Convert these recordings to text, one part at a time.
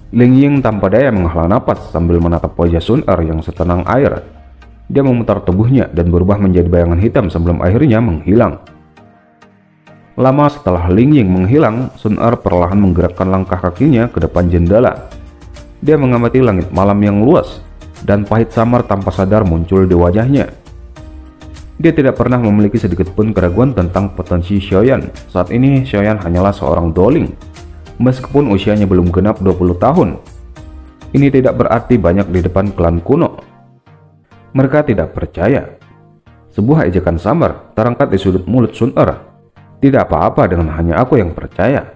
Ling Ying tanpa daya menghela napas sambil menatap wajah Sun Er yang setenang air. Dia memutar tubuhnya dan berubah menjadi bayangan hitam sebelum akhirnya menghilang. Lama setelah Ling Ying menghilang, Sun Er perlahan menggerakkan langkah kakinya ke depan jendela. Dia mengamati langit malam yang luas, dan pahit samar tanpa sadar muncul di wajahnya. Dia tidak pernah memiliki sedikit pun keraguan tentang potensi Xiaoyan. Saat ini Xiaoyan hanyalah seorang doling, meskipun usianya belum genap 20 tahun. Ini tidak berarti banyak di depan klan kuno. Mereka tidak percaya. Sebuah ejekan samar terangkat di sudut mulut Sun Er. Tidak apa-apa dengan hanya aku yang percaya.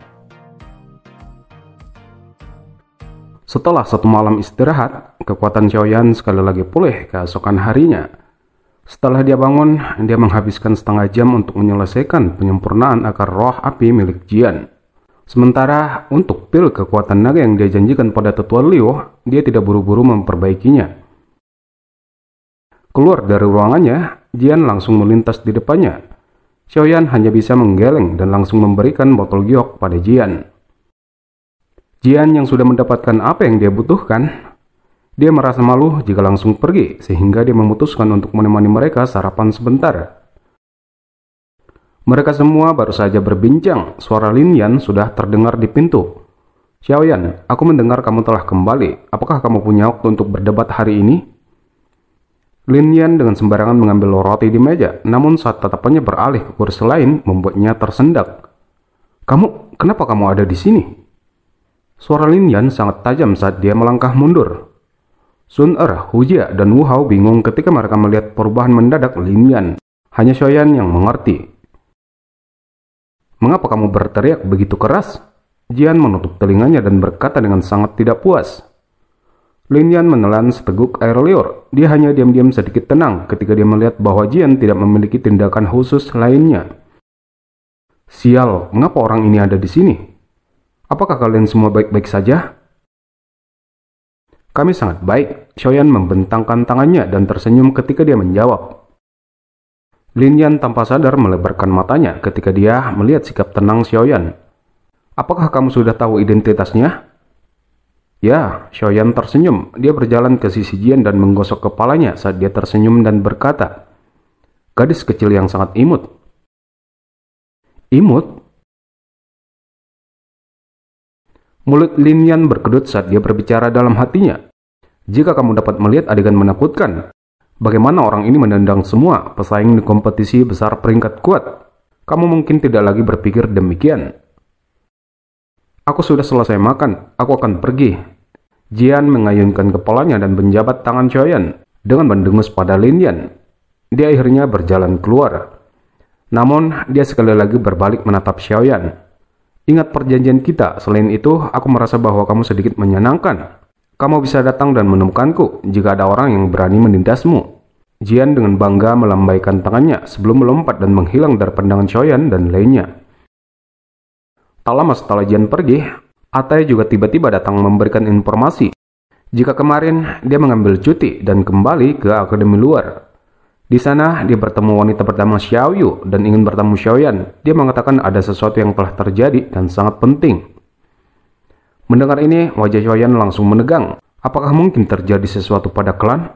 Setelah satu malam istirahat, kekuatan Xiaoyan sekali lagi pulih keesokan harinya. Setelah dia bangun, dia menghabiskan setengah jam untuk menyelesaikan penyempurnaan akar roh api milik Jian. Sementara untuk pil kekuatan naga yang dia janjikan pada tetua Liu, dia tidak buru-buru memperbaikinya. Keluar dari ruangannya, Jian langsung melintas di depannya. Xiaoyan hanya bisa menggeleng dan langsung memberikan botol giok pada Jian. Jian yang sudah mendapatkan apa yang dia butuhkan, dia merasa malu jika langsung pergi, sehingga dia memutuskan untuk menemani mereka sarapan sebentar. Mereka semua baru saja berbincang, suara Lin Yan sudah terdengar di pintu. "Xiaoyan, aku mendengar kamu telah kembali. Apakah kamu punya waktu untuk berdebat hari ini?" Lin Yan dengan sembarangan mengambil roti di meja, namun saat tatapannya beralih ke kursi lain membuatnya tersendak. Kenapa kamu ada di sini?" Suara Lin Yan sangat tajam saat dia melangkah mundur. Sun Er, Hu Jia, dan Wu Hao bingung ketika mereka melihat perubahan mendadak Lin Yan. Hanya Xiaoyan yang mengerti. "Mengapa kamu berteriak begitu keras?" Jian menutup telinganya dan berkata dengan sangat tidak puas. Lin Yan menelan seteguk air liur. Dia hanya diam-diam sedikit tenang ketika dia melihat bahwa Jian tidak memiliki tindakan khusus lainnya. "Sial, mengapa orang ini ada di sini? Apakah kalian semua baik-baik saja?" "Kami sangat baik." Xiaoyan membentangkan tangannya dan tersenyum ketika dia menjawab. Lin Yan tanpa sadar melebarkan matanya ketika dia melihat sikap tenang Xiaoyan. "Apakah kamu sudah tahu identitasnya?" "Ya." Xiaoyan tersenyum. Dia berjalan ke sisi Jian dan menggosok kepalanya saat dia tersenyum dan berkata, "Gadis kecil yang sangat imut." "Imut?" Mulut Lin Yan berkedut saat dia berbicara dalam hatinya. "Jika kamu dapat melihat adegan menakutkan, bagaimana orang ini menendang semua pesaing di kompetisi besar peringkat kuat, kamu mungkin tidak lagi berpikir demikian." "Aku sudah selesai makan, aku akan pergi." Jian mengayunkan kepalanya dan menjabat tangan Xiaoyan dengan mendengus pada Lin Yan. Dia akhirnya berjalan keluar. Namun, dia sekali lagi berbalik menatap Xiaoyan. "Ingat perjanjian kita, selain itu, aku merasa bahwa kamu sedikit menyenangkan. Kamu bisa datang dan menemukanku jika ada orang yang berani menindasmu." Jian dengan bangga melambaikan tangannya sebelum melompat dan menghilang dari pandangan Xiaoyan dan lainnya. Tak lama setelah Jian pergi, Atai juga tiba-tiba datang memberikan informasi jika kemarin dia mengambil cuti dan kembali ke akademi luar. Di sana dia bertemu wanita bernama Xiao Yu dan ingin bertemu Xiaoyan. Dia mengatakan ada sesuatu yang telah terjadi dan sangat penting. Mendengar ini, wajah Xiaoyan langsung menegang. Apakah mungkin terjadi sesuatu pada klan?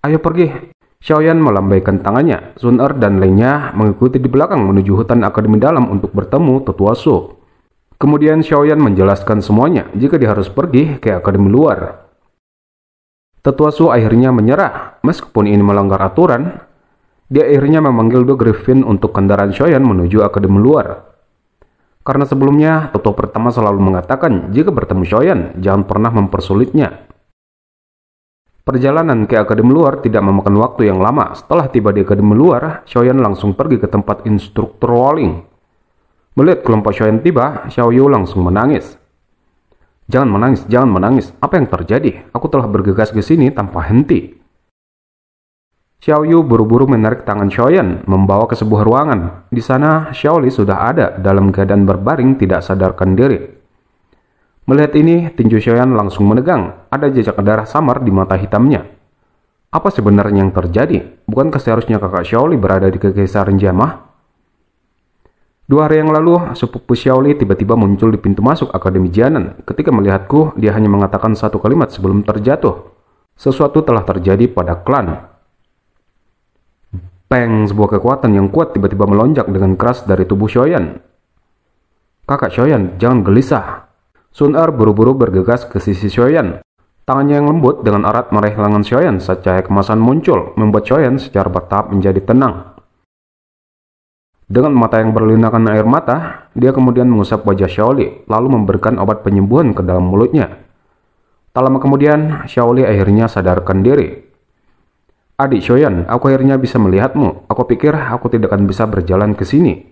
"Ayo pergi." Xiaoyan melambaikan tangannya. Sun Er dan lainnya mengikuti di belakang menuju hutan akademi dalam untuk bertemu Tetua Su. Kemudian Xiaoyan menjelaskan semuanya jika dia harus pergi ke akademi luar. Tetua Su akhirnya menyerah. Meskipun ini melanggar aturan, dia akhirnya memanggil dua Griffin untuk kendaraan Xiaoyan menuju akademi luar. Karena sebelumnya, tetua pertama selalu mengatakan jika bertemu Xiaoyan, jangan pernah mempersulitnya. Perjalanan ke akademi luar tidak memakan waktu yang lama. Setelah tiba di akademi luar, Xiaoyan langsung pergi ke tempat instruktur rolling. Melihat kelompok Xiaoyan tiba, Xiao Yu langsung menangis. Jangan menangis. Apa yang terjadi? Aku telah bergegas ke sini tanpa henti." Xiao Yu buru-buru menarik tangan Xiaoyan, membawa ke sebuah ruangan. Di sana, Xiao Li sudah ada dalam keadaan berbaring tidak sadarkan diri. Melihat ini, tinju Xiaoyan langsung menegang. Ada jejak darah samar di mata hitamnya. Apa sebenarnya yang terjadi? Bukankah seharusnya kakak Xiao Li berada di Kekaisaran Jamah? 2 hari yang lalu, sepupu Xiaoli tiba-tiba muncul di pintu masuk Akademi Jianan. Ketika melihatku, dia hanya mengatakan satu kalimat sebelum terjatuh. Sesuatu telah terjadi pada klan. Peng, sebuah kekuatan yang kuat tiba-tiba melonjak dengan keras dari tubuh Xiaoyan. Kakak Xiaoyan, jangan gelisah. Sun Er buru-buru bergegas ke sisi Xiaoyan. Tangannya yang lembut dengan erat meraih lengan Xiaoyan saat cahaya kemasan muncul, membuat Xiaoyan secara bertahap menjadi tenang. Dengan mata yang berlinakan air mata, dia kemudian mengusap wajah Xiaoli, lalu memberikan obat penyembuhan ke dalam mulutnya. Tak lama kemudian, Xiaoli akhirnya sadarkan diri. Adik Xiaoyan, aku akhirnya bisa melihatmu. Aku pikir aku tidak akan bisa berjalan ke sini.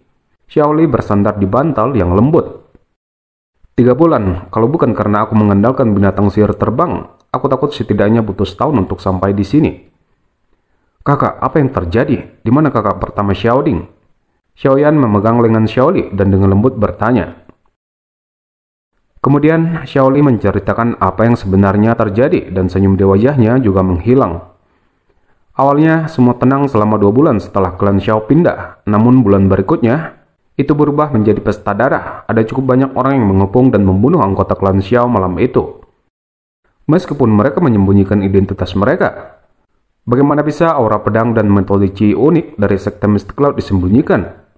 Xiaoli bersandar di bantal yang lembut. 3 bulan, kalau bukan karena aku mengandalkan binatang sihir terbang, aku takut setidaknya butuh setahun untuk sampai di sini. Kakak, apa yang terjadi? Di mana kakak pertama Xiaoding? Xiaoyan memegang lengan Xiaoli dan dengan lembut bertanya. Kemudian Xiaoli menceritakan apa yang sebenarnya terjadi dan senyum di wajahnya juga menghilang. Awalnya semua tenang selama 2 bulan setelah klan Xiao pindah, namun bulan berikutnya itu berubah menjadi pesta darah. Ada cukup banyak orang yang mengepung dan membunuh anggota klan Xiao malam itu. Meskipun mereka menyembunyikan identitas mereka, bagaimana bisa aura pedang dan metode Qi unik dari sekte Mystic Cloud disembunyikan?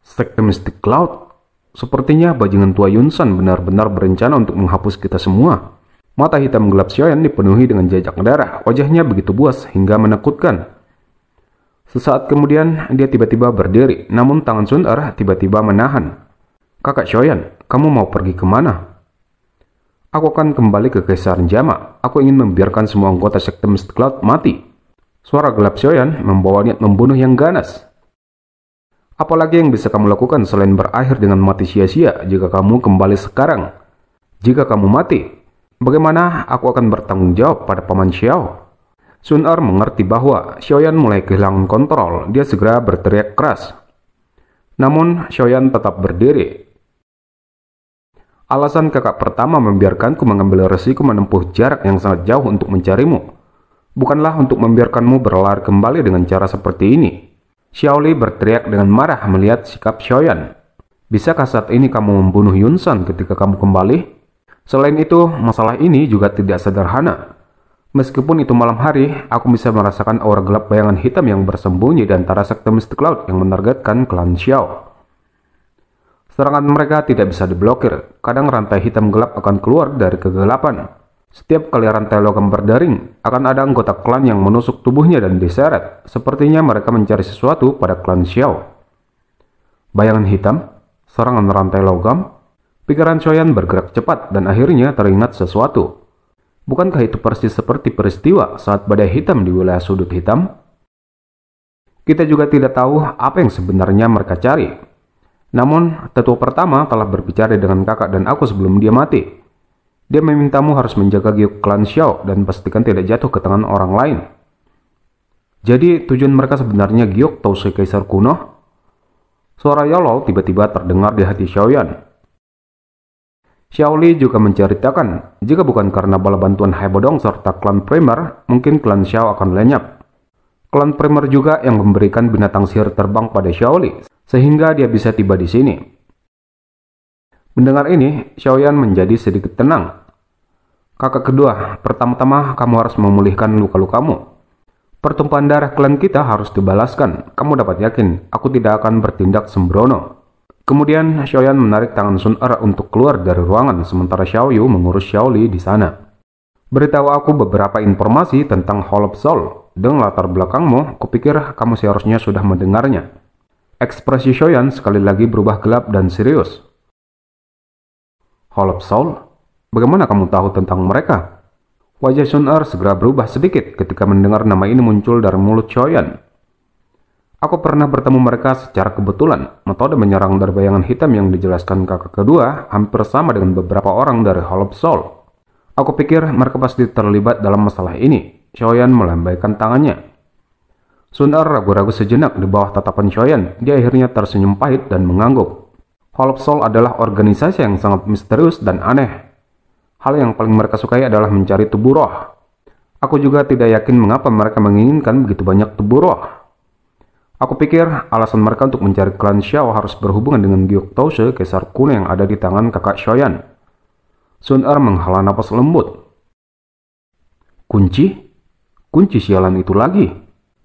Sekte Mystic Cloud? Sepertinya bajingan tua Yunsan benar-benar berencana untuk menghapus kita semua. Mata hitam gelap Xiaoyan dipenuhi dengan jejak darah. Wajahnya begitu buas hingga menakutkan. Sesaat kemudian dia tiba-tiba berdiri, namun tangan Sun Er tiba-tiba menahan. Kakak Xiaoyan, kamu mau pergi kemana? Aku akan kembali ke Kaisaran Jama. Aku ingin membiarkan semua anggota sekte Mystic Cloud mati. Suara gelap Xiaoyan membawa niat membunuh yang ganas. Apalagi yang bisa kamu lakukan selain berakhir dengan mati sia-sia jika kamu kembali sekarang? Jika kamu mati, bagaimana aku akan bertanggung jawab pada Paman Xiao? Sun Er mengerti bahwa Xiaoyan mulai kehilangan kontrol. Dia segera berteriak keras. Namun Xiaoyan tetap berdiri. Alasan kakak pertama membiarkanku mengambil resiko menempuh jarak yang sangat jauh untuk mencarimu, bukanlah untuk membiarkanmu berlari kembali dengan cara seperti ini. Xiaoli berteriak dengan marah melihat sikap Xiaoyan. Bisakah saat ini kamu membunuh Yunsan ketika kamu kembali? Selain itu, masalah ini juga tidak sederhana. Meskipun itu malam hari, aku bisa merasakan aura gelap bayangan hitam yang bersembunyi di antara sekte Mystic Cloud yang menargetkan klan Xiao. Serangan mereka tidak bisa diblokir. Kadang rantai hitam gelap akan keluar dari kegelapan. Setiap kali rantai logam berdaring, akan ada anggota klan yang menusuk tubuhnya dan diseret. Sepertinya mereka mencari sesuatu pada klan Xiao. Bayangan hitam, serangan rantai logam. Pikiran Xiaoyan bergerak cepat dan akhirnya teringat sesuatu. Bukankah itu persis seperti peristiwa saat badai hitam di wilayah sudut hitam? Kita juga tidak tahu apa yang sebenarnya mereka cari. Namun, tetua pertama telah berbicara dengan kakak dan aku sebelum dia mati. Dia memintamu harus menjaga giok klan Xiao dan pastikan tidak jatuh ke tangan orang lain. Jadi, tujuan mereka sebenarnya giok Tausui Kaisar kuno? Suara Yolo tiba-tiba terdengar di hati Xiaoyan. Xiaoli juga menceritakan, jika bukan karena bala bantuan Hai Bodong serta klan Primer, mungkin klan Xiao akan lenyap. Klan Primer juga yang memberikan binatang sihir terbang pada Xiaoli, sehingga dia bisa tiba di sini. Mendengar ini, Xiaoyan menjadi sedikit tenang. Kakak kedua, pertama-tama kamu harus memulihkan luka-lukamu. Pertumpahan darah klan kita harus dibalaskan. Kamu dapat yakin, aku tidak akan bertindak sembrono. Kemudian Xiaoyan menarik tangan Sun Er untuk keluar dari ruangan, sementara Xiao Yu mengurus Xiaoli di sana. Beritahu aku beberapa informasi tentang Hall of Soul. Dengan latar belakangmu, kupikir kamu seharusnya sudah mendengarnya. Ekspresi Xiaoyan sekali lagi berubah gelap dan serius. Hall of Soul? Bagaimana kamu tahu tentang mereka? Wajah Sun Er segera berubah sedikit ketika mendengar nama ini muncul dari mulut Xiaoyan. Aku pernah bertemu mereka secara kebetulan. Metode menyerang dari bayangan hitam yang dijelaskan kakak kedua hampir sama dengan beberapa orang dari Hall of Soul. Aku pikir mereka pasti terlibat dalam masalah ini. Xiaoyan melambaikan tangannya. Sun Er ragu-ragu sejenak di bawah tatapan Xiaoyan. Dia akhirnya tersenyum pahit dan mengangguk. Hall of Soul adalah organisasi yang sangat misterius dan aneh. Hal yang paling mereka sukai adalah mencari tubuh roh. Aku juga tidak yakin mengapa mereka menginginkan begitu banyak tubuh roh. Aku pikir alasan mereka untuk mencari klan Xiao harus berhubungan dengan Gyok Tause, kaisar kuno yang ada di tangan kakak Xiaoyan. Sun Er menghela napas lembut. Kunci? Kunci sialan itu lagi.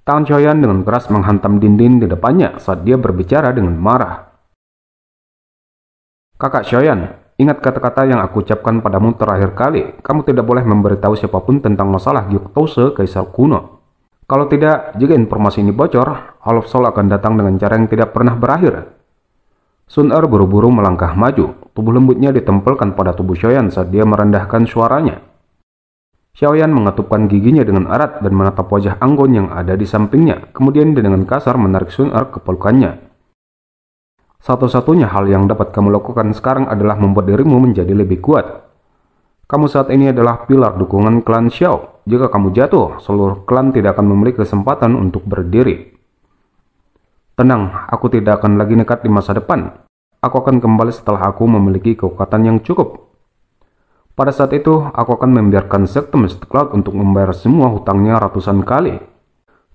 Tangan Xiaoyan dengan keras menghantam dinding di depannya saat dia berbicara dengan marah. Kakak Xiaoyan, ingat kata-kata yang aku ucapkan padamu terakhir kali. Kamu tidak boleh memberitahu siapapun tentang masalah Gyok Tause, kaisar kuno. Kalau tidak, jika informasi ini bocor, Hall of Soul akan datang dengan cara yang tidak pernah berakhir. Sun Er buru-buru melangkah maju. Tubuh lembutnya ditempelkan pada tubuh Xiaoyan saat dia merendahkan suaranya. Xiaoyan mengetupkan giginya dengan erat dan menatap wajah Anggun yang ada di sampingnya. Kemudian dia dengan kasar menarik Sun Er ke pelukannya. Satu-satunya hal yang dapat kamu lakukan sekarang adalah membuat dirimu menjadi lebih kuat. Kamu saat ini adalah pilar dukungan klan Xiao. Jika kamu jatuh, seluruh klan tidak akan memiliki kesempatan untuk berdiri. Tenang, aku tidak akan lagi nekat di masa depan. Aku akan kembali setelah aku memiliki kekuatan yang cukup. Pada saat itu, aku akan membiarkan sekte Mystic Cloud untuk membayar semua hutangnya ratusan kali.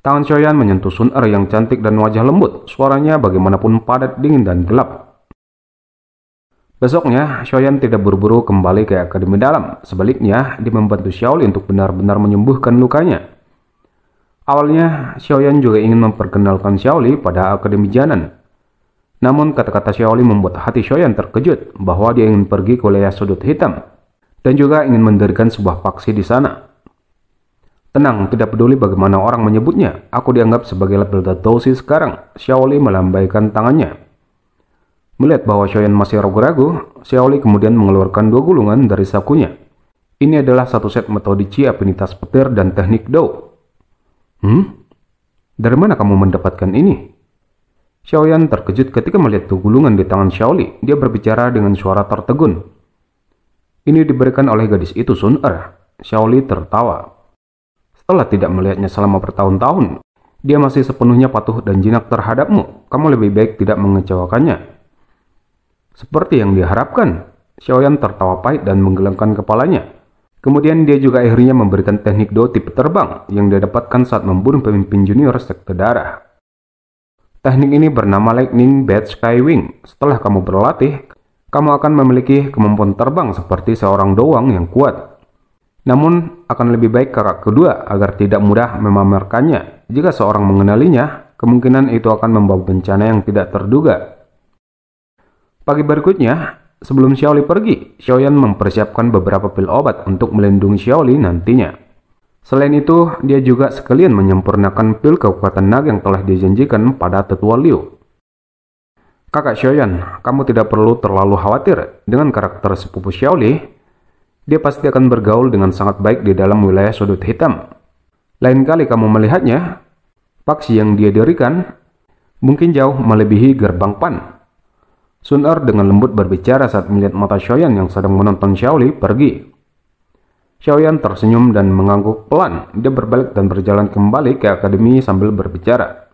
Tangan Xiaoyan menyentuh Sun Er yang cantik dan wajah lembut. Suaranya bagaimanapun padat, dingin, dan gelap. Besoknya, Xiaoyan tidak buru-buru kembali ke Akademi Dalam. Sebaliknya, dia membantu Xiaoli untuk benar-benar menyembuhkan lukanya. Awalnya, Xiaoyan juga ingin memperkenalkan Xiaoli pada Akademi Jianan. Namun, kata-kata Xiaoli membuat hati Xiaoyan terkejut bahwa dia ingin pergi ke wilayah sudut hitam dan juga ingin mendirikan sebuah faksi di sana. Tenang, tidak peduli bagaimana orang menyebutnya. Aku dianggap sebagai level Datoshi sekarang. Xiaoli melambaikan tangannya. Melihat bahwa Xiaoyan masih ragu-ragu, Xiaoli kemudian mengeluarkan 2 gulungan dari sakunya. Ini adalah satu set metode Qi, afinitas petir, dan teknik Dou. Dari mana kamu mendapatkan ini? Xiaoyan terkejut ketika melihat 2 gulungan di tangan Xiaoli. Dia berbicara dengan suara tertegun. Ini diberikan oleh gadis itu, Sun Er. Xiaoli tertawa. Setelah tidak melihatnya selama bertahun-tahun, dia masih sepenuhnya patuh dan jinak terhadapmu. Kamu lebih baik tidak mengecewakannya. Seperti yang diharapkan, Xiaoyan tertawa pahit dan menggelengkan kepalanya. Kemudian dia juga akhirnya memberikan teknik Dou tipe terbang yang dia dapatkan saat membunuh pemimpin junior sekte darah. Teknik ini bernama Lightning Bat Sky Wing. Setelah kamu berlatih, kamu akan memiliki kemampuan terbang seperti seorang doang yang kuat. Namun, akan lebih baik kakak kedua agar tidak mudah memamerkannya. Jika seorang mengenalinya, kemungkinan itu akan membawa bencana yang tidak terduga. Pagi berikutnya, sebelum Xiaoli pergi, Xiaoyan mempersiapkan beberapa pil obat untuk melindungi Xiaoli nantinya. Selain itu, dia juga sekalian menyempurnakan pil kekuatan naga yang telah dijanjikan pada tetua Liu. Kakak Xiaoyan, kamu tidak perlu terlalu khawatir dengan karakter sepupu Xiaoli. Dia pasti akan bergaul dengan sangat baik di dalam wilayah sudut hitam. Lain kali kamu melihatnya, faksi yang dia dirikan mungkin jauh melebihi gerbang Pan. Sun Er dengan lembut berbicara saat melihat mata Xiaoyan yang sedang menonton Xiaoli pergi. Xiaoyan tersenyum dan mengangguk pelan. Dia berbalik dan berjalan kembali ke akademi sambil berbicara.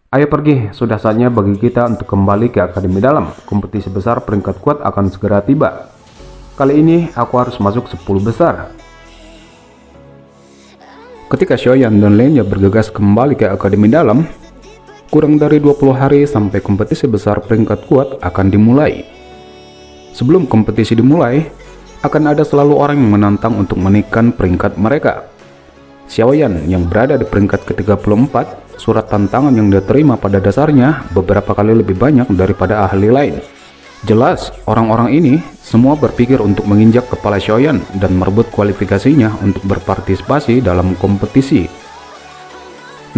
Ayo pergi, sudah saatnya bagi kita untuk kembali ke Akademi Dalam. Kompetisi besar peringkat kuat akan segera tiba. Kali ini aku harus masuk 10 besar. Ketika Xiaoyan dan lainnya bergegas kembali ke Akademi Dalam, kurang dari 20 hari sampai kompetisi besar peringkat kuat akan dimulai. Sebelum kompetisi dimulai, akan ada selalu orang yang menantang untuk menaikkan peringkat mereka. Xiaoyan yang berada di peringkat ke-34, surat tantangan yang dia terima pada dasarnya beberapa kali lebih banyak daripada ahli lain. Jelas, orang-orang ini semua berpikir untuk menginjak kepala Xiaoyan dan merebut kualifikasinya untuk berpartisipasi dalam kompetisi.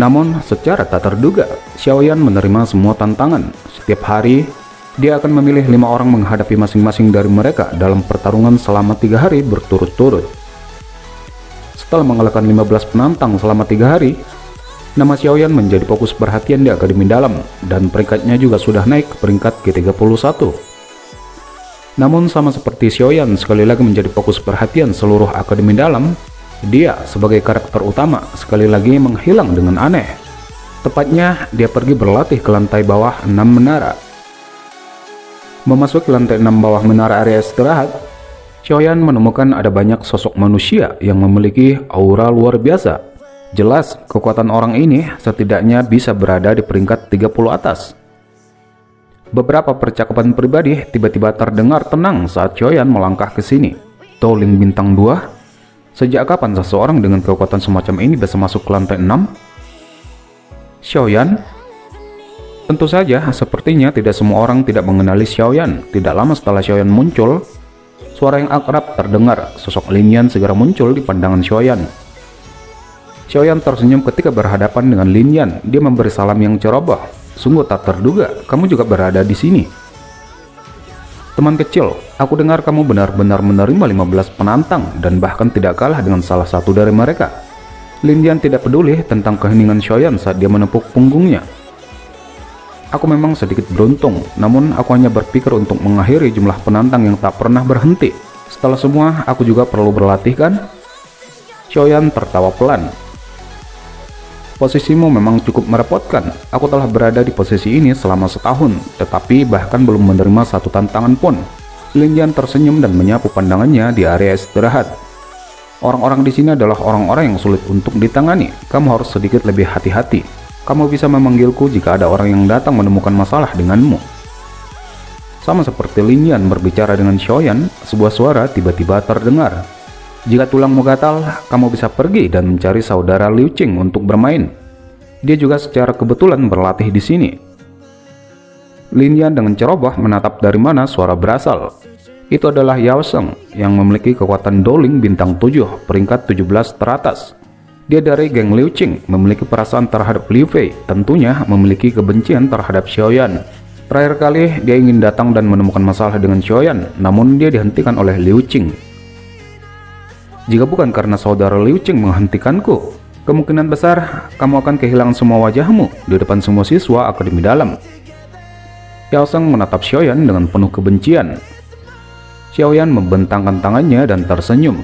Namun, secara tak terduga, Xiaoyan menerima semua tantangan. Setiap hari, dia akan memilih 5 orang menghadapi masing-masing dari mereka dalam pertarungan selama 3 hari berturut-turut. Setelah mengalahkan 15 penantang selama 3 hari, nama Xiaoyan menjadi fokus perhatian di Akademi Dalam, dan peringkatnya juga sudah naik ke peringkat ke-31. Namun, sama seperti Xiaoyan sekali lagi menjadi fokus perhatian seluruh Akademi Dalam, dia sebagai karakter utama sekali lagi menghilang dengan aneh. Tepatnya, dia pergi berlatih ke lantai bawah 6 menara. Memasuki lantai 6 bawah menara area istirahat, Xiaoyan menemukan ada banyak sosok manusia yang memiliki aura luar biasa. Jelas, kekuatan orang ini setidaknya bisa berada di peringkat 30 atas. Beberapa percakapan pribadi tiba-tiba terdengar tenang saat Xiaoyan melangkah ke sini. Doling bintang 2? Sejak kapan seseorang dengan kekuatan semacam ini bisa masuk ke lantai 6? Xiaoyan? Tentu saja, sepertinya tidak semua orang tidak mengenali Xiaoyan. Tidak lama setelah Xiaoyan muncul, suara yang akrab terdengar. Sosok Lin Yan segera muncul di pandangan Xiaoyan. Xiaoyan tersenyum ketika berhadapan dengan Lin Yan. Dia memberi salam yang ceroboh. Sungguh tak terduga, kamu juga berada di sini. Teman kecil, aku dengar kamu benar-benar menerima 15 penantang dan bahkan tidak kalah dengan salah satu dari mereka. Lin Yan tidak peduli tentang keheningan Xiaoyan saat dia menepuk punggungnya. Aku memang sedikit beruntung, namun aku hanya berpikir untuk mengakhiri jumlah penantang yang tak pernah berhenti. Setelah semua, aku juga perlu berlatih kan? Xiaoyan tertawa pelan. Posisimu memang cukup merepotkan. Aku telah berada di posisi ini selama setahun, tetapi bahkan belum menerima satu tantangan pun. Lin Yan tersenyum dan menyapu pandangannya di area istirahat. Orang-orang di sini adalah orang-orang yang sulit untuk ditangani. Kamu harus sedikit lebih hati-hati. Kamu bisa memanggilku jika ada orang yang datang menemukan masalah denganmu. Sama seperti Lin Yan berbicara dengan Xiaoyan, sebuah suara tiba-tiba terdengar. Jika tulangmu gatal, kamu bisa pergi dan mencari saudara Liu Qing untuk bermain. Dia juga secara kebetulan berlatih di sini. Lin Yan dengan ceroboh menatap dari mana suara berasal. Itu adalah Yao Sheng yang memiliki kekuatan Doling bintang 7, peringkat 17 teratas. Dia dari geng Liu Qing, memiliki perasaan terhadap Liu Fei, tentunya memiliki kebencian terhadap Xiaoyan. Terakhir kali dia ingin datang dan menemukan masalah dengan Xiaoyan, namun dia dihentikan oleh Liu Qing. Jika bukan karena saudara Liu Qing menghentikanku, kemungkinan besar kamu akan kehilangan semua wajahmu di depan semua siswa akademi dalam. Yao Sheng menatap Xiaoyan dengan penuh kebencian. Xiaoyan membentangkan tangannya dan tersenyum.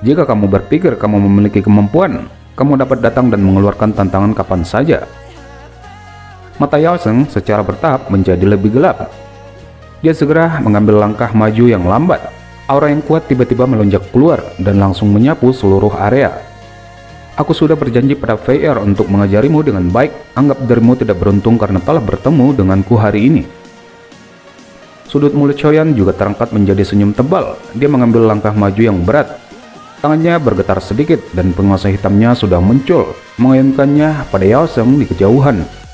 Jika kamu berpikir kamu memiliki kemampuan, kamu dapat datang dan mengeluarkan tantangan kapan saja. Mata Yao Sheng secara bertahap menjadi lebih gelap. Dia segera mengambil langkah maju yang lambat. Aura yang kuat tiba-tiba melonjak keluar dan langsung menyapu seluruh area. Aku sudah berjanji pada Fei Er untuk mengajarimu dengan baik. Anggap dirimu tidak beruntung karena telah bertemu denganku hari ini. Sudut mulut Xiaoyan juga terangkat menjadi senyum tebal. Dia mengambil langkah maju yang berat. Tangannya bergetar sedikit dan penguasa hitamnya sudah muncul, mengayunkannya pada Yao Sheng di kejauhan.